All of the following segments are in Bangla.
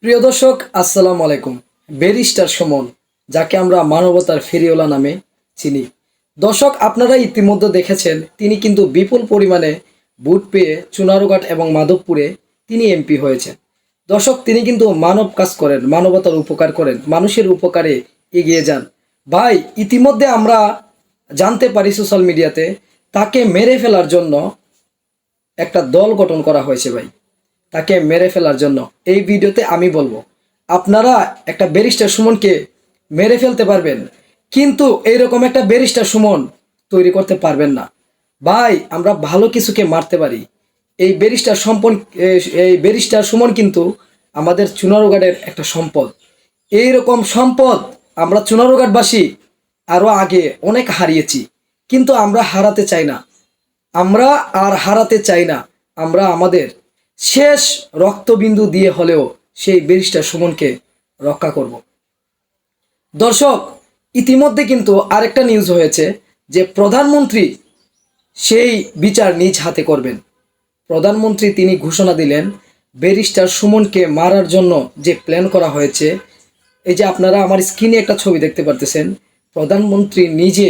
প্রিয় দর্শক, আসসালামু আলাইকুম। ব্যারিস্টার সুমন, যাকে আমরা মানবতার ফেরিওয়ালা নামে চিনি। দর্শক, আপনারা ইতিমধ্যে দেখেছেন তিনি কিন্তু বিপুল পরিমাণে ভোট পেয়ে চুনারুঘাট এবং মাধবপুরে তিনি এমপি হয়েছেন। দর্শক, তিনি কিন্তু মানব কাজ করেন, মানবতার উপকার করেন, মানুষের উপকারে এগিয়ে যান। ভাই, ইতিমধ্যে আমরা জানতে পারি সোশ্যাল মিডিয়াতে তাকে মেরে ফেলার জন্য একটা দল গঠন করা হয়েছে। ভাই, তাকে মেরে ফেলার জন্য এই ভিডিওতে আমি বলবো আপনারা একটা ব্যারিস্টার সুমনকে মেরে ফেলতে পারবেন, কিন্তু এইরকম একটা ব্যারিস্টার সুমন তৈরি করতে পারবেন না। ভাই, আমরা ভালো কিছুকে মারতে পারি। এই ব্যারিস্টার সুমন কিন্তু আমাদের চুনারুঘাটের একটা সম্পদ। এইরকম সম্পদ আমরা চুনারুঘাটবাসী আরও আগে অনেক হারিয়েছি, কিন্তু আমরা হারাতে চাই না। আমরা আর হারাতে চাই না। আমরা আমাদের শেষ রক্তবিন্দু দিয়ে হলেও সেই ব্যারিস্টার সুমনকে রক্ষা করব। দর্শক, ইতিমধ্যে কিন্তু আরেকটা নিউজ হয়েছে যে প্রধানমন্ত্রী সেই বিচার নিজ হাতে করবেন। প্রধানমন্ত্রী তিনি ঘোষণা দিলেন ব্যারিস্টার সুমনকে মারার জন্য যে প্ল্যান করা হয়েছে। এই যে আপনারা আমার স্ক্রিনে একটা ছবি দেখতে পারতেছেন, প্রধানমন্ত্রী নিজে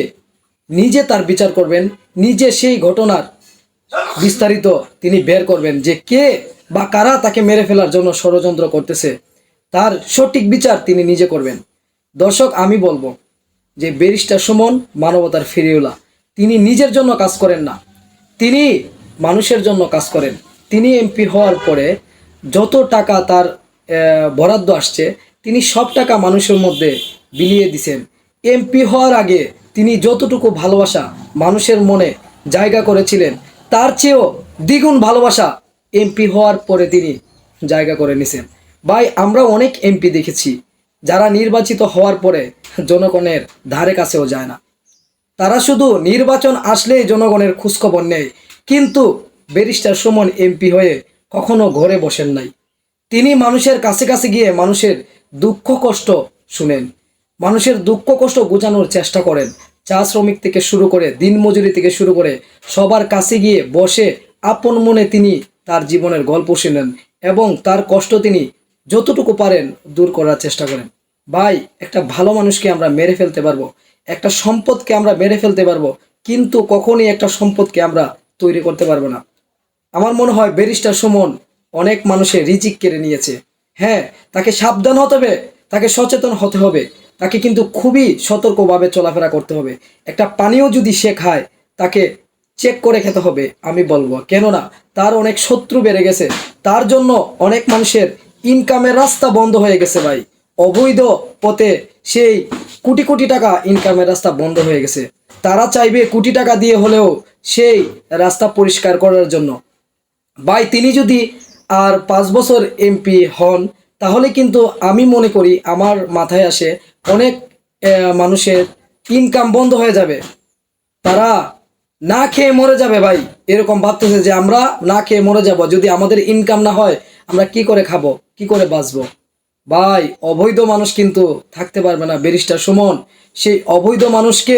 নিজে তার বিচার করবেন, নিজে সেই ঘটনার বিস্তারিত তিনি বের করবেন যে কে বা কারা তাকে মেরে ফেলার জন্য ষড়যন্ত্র করতেছে, তার সঠিক বিচার তিনি নিজে করবেন। দর্শক, আমি বলবো যে ব্যারিস্টার সুমন মানবতার ফেরিওয়ালা। তিনি নিজের জন্য কাজ করেন না, তিনি মানুষের জন্য কাজ করেন। তিনি এমপি হওয়ার পরে যত টাকা তার বরাদ্দ আসছে, তিনি সব টাকা মানুষের মধ্যে বিলিয়ে দিছেন। এমপি হওয়ার আগে তিনি যতটুকু ভালোবাসা মানুষের মনে জায়গা করেছিলেন, তার চেয়েও দ্বিগুণ ভালোবাসা এমপি হওয়ার পরে তিনি জায়গা করে নিছেন। ভাই, আমরা অনেক এমপি দেখেছি যারা নির্বাচিত হওয়ার পরে জনগণের ধারে কাছেও যায় না। তারা শুধু নির্বাচন আসলেই জনগণের খোঁজখবর নেয়, কিন্তু ব্যারিস্টার সুমন এমপি হয়ে কখনো ঘরে বসেন নাই। তিনি মানুষের কাছে কাছে গিয়ে মানুষের দুঃখ কষ্ট শুনেন, মানুষের দুঃখ কষ্ট বোঝানোর চেষ্টা করেন। চা শ্রমিক থেকে শুরু করে দিনমজুরি থেকে শুরু করে সবার কাছে গিয়ে বসে আপন মনে তিনি তার জীবনের গল্প শুনেন এবং তার কষ্ট তিনি যতটুকু পারেন দূর করার চেষ্টা করেন। ভাই, একটা ভালো মানুষকে আমরা মেরে ফেলতে পারবো, একটা সম্পদকে আমরা মেরে ফেলতে পারবো, কিন্তু কখনই একটা সম্পদকে আমরা তৈরি করতে পারবো না। আমার মনে হয় ব্যারিস্টার সুমন অনেক মানুষের রিজিক কেড়ে নিয়েছে। হ্যাঁ, তাকে সাবধান হতে হবে, তাকে সচেতন হতে হবে, তাকে কিন্তু খুবই সতর্কভাবে চলাফেরা করতে হবে। একটা পানীয় যদি সে খায়, তাকে চেক করে খেতে হবে আমি বলবো। কেননা তার অনেক শত্রু বেড়ে গেছে, তার জন্য অনেক মানুষের ইনকামের রাস্তা বন্ধ হয়ে গেছে। ভাই, অবৈধ পথে সেই কোটি কোটি টাকা ইনকামের রাস্তা বন্ধ হয়ে গেছে। তারা চাইবে কোটি টাকা দিয়ে হলেও সেই রাস্তা পরিষ্কার করার জন্য। ভাই, তিনি যদি আর 5 বছর এমপি হন, তাহলে কিন্তু আমি মনে করি, আমার মাথায় আসে, অনেক মানুষের ইনকাম বন্ধ হয়ে যাবে। তারা না খেয়ে মরে যাবে। ভাই, এরকম ভাবতেছে যে আমরা না খেয়ে মরে যাব, যদি আমাদের ইনকাম না হয় আমরা কি করে খাবো, কি করে বাঁচবো। ভাই, অবৈধ মানুষ কিন্তু থাকতে পারবে না। ব্যারিস্টার সুমন সেই অবৈধ মানুষকে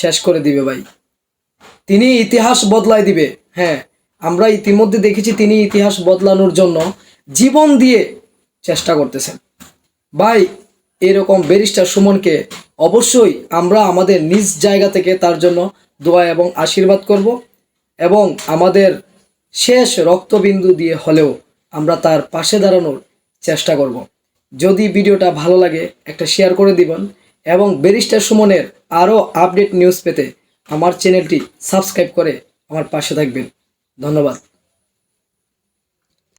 শেষ করে দিবে। ভাই, তিনি ইতিহাস বদলায় দিবে। হ্যাঁ, আমরা ইতিমধ্যে দেখেছি তিনি ইতিহাস বদলানোর জন্য জীবন দিয়ে চেষ্টা করতেছেন। ভাই, এরকম ব্যারিস্টার সুমনকে অবশ্যই আমরা আমাদের নিজ জায়গা থেকে তার জন্য দোয়া এবং আশীর্বাদ করব, এবং আমাদের শেষ রক্তবিন্দু দিয়ে হলেও আমরা তার পাশে দাঁড়ানোর চেষ্টা করব। যদি ভিডিওটা ভালো লাগে একটা শেয়ার করে দিবেন, এবং ব্যারিস্টার সুমনের আরও আপডেট নিউজ পেতে আমার চ্যানেলটি সাবস্ক্রাইব করে আমার পাশে থাকবেন। ধন্যবাদ।